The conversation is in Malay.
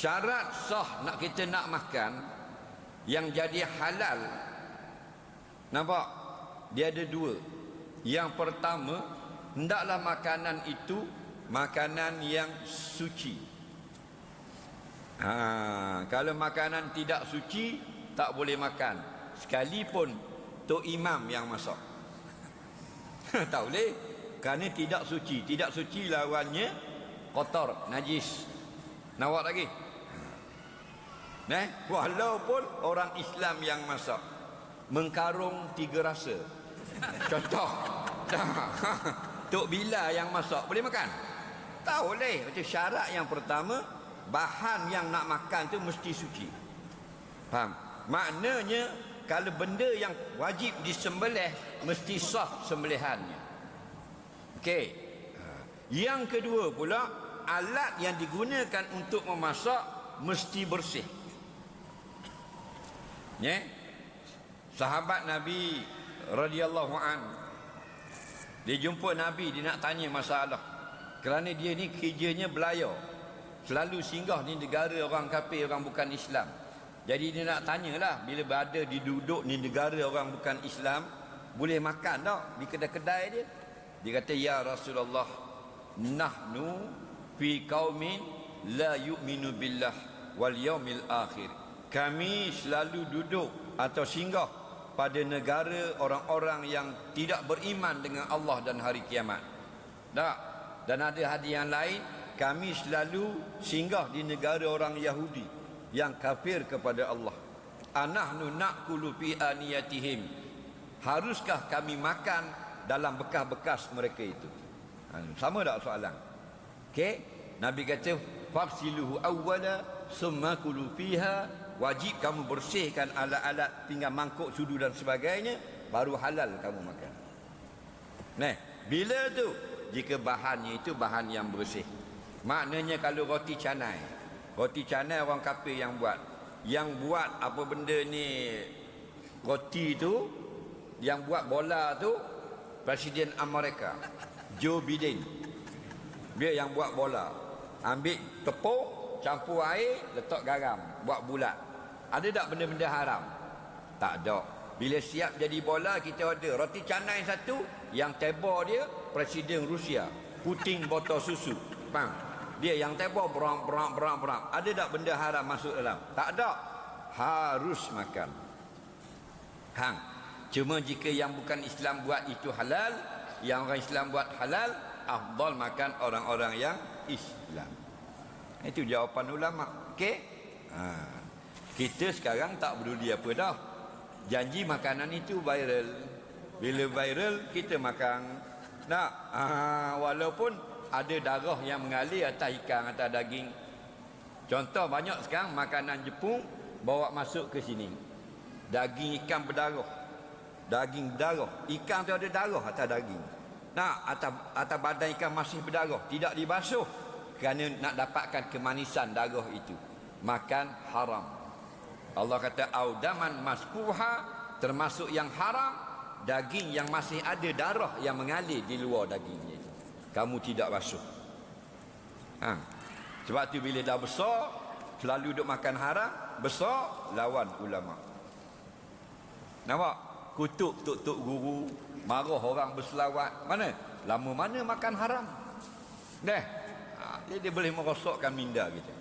syarat sah nak kita nak makan yang jadi halal, nampak? Dia ada dua. Yang pertama, hendaklah makanan itu makanan yang suci. Kalau makanan tidak suci, tak boleh makan, sekalipun tok imam yang masak. Tak boleh, kerana tidak suci. Tidak suci lawannya kotor, najis. Nawak lagi. Walaupun orang Islam yang masak, mengkarung 3 rasa. Contoh, Tok Bila yang masak, boleh makan? Tak boleh. Macam syarat yang pertama, bahan yang nak makan tu mesti suci. Faham? Maknanya kalau benda yang wajib disembelih, mesti sah sembelihannya. Okey. Yang kedua pula, alat yang digunakan untuk memasak mesti bersih. Sahabat Nabi radhiyallahu an, dia jumpa Nabi, dia nak tanya masalah. Kerana dia ni kerjanya belayar, selalu singgah di negara orang kafir, orang bukan Islam. Jadi dia nak tanyalah, bila berada di duduk di negara orang bukan Islam, boleh makan tak di kedai-kedai dia? Dia kata, ya Rasulullah, nahnu fi qaumin la yu'minu billah wal yaumil akhir. Kami selalu duduk atau singgah pada negara orang-orang yang tidak beriman dengan Allah dan hari kiamat. Tak? Dan ada hadis yang lain, kami selalu singgah di negara orang Yahudi yang kafir kepada Allah. Anahnu na'kulu fi aniyatihim. Haruskah kami makan dalam bekas-bekas mereka itu? Sama tak soalan? Okey, Nabi kata, fafsiluhu awwala summa kulu fiha. Wajib kamu bersihkan alat-alat, tinggal mangkuk, sudu dan sebagainya, baru halal kamu makan. Bila tu? Jika bahannya itu bahan yang bersih. Maknanya kalau roti canai, orang kafir yang buat apa benda ni, roti tu, yang buat bola tu, Presiden Amerika Joe Biden. Dia yang buat bola. Ambil tepung, campur air, letak garam, buat bulat. Ada tak benda-benda haram? Tak ada. Bila siap jadi bola, kita ada roti canai satu, yang tebal dia Presiden Rusia, Putin botol susu. Faham? Dia yang tebal berang. Ada tak benda haram masuk dalam? Tak ada. Harus makan. Cuma jika yang bukan Islam buat itu halal, yang orang Islam buat halal, afdal makan orang-orang yang Islam. Itu jawapan ulama. Okey? Kita sekarang tak peduli apa dah. Janji makanan itu viral. Bila viral, kita makan. Nak? Walaupun ada darah yang mengalir atas ikan, atas daging. Contoh banyak sekarang makanan Jepun bawa masuk ke sini. Daging ikan berdarah. Daging berdarah. Ikan tu ada darah atas daging. Nak? Atas badan ikan masih berdarah. Tidak dibasuh. Kerana nak dapatkan kemanisan darah itu. Makan haram. Allah kata audaman masfuha, termasuk yang haram daging yang masih ada darah yang mengalir di luar dagingnya itu. Kamu tidak basuh. Sebab tu bila dah besar, selalu duk makan haram, besar lawan ulama. Nampak? Kutuk tok-tok guru, marah orang berselawat. Mana? Lama mana makan haram? Dia boleh merosakkan minda kita.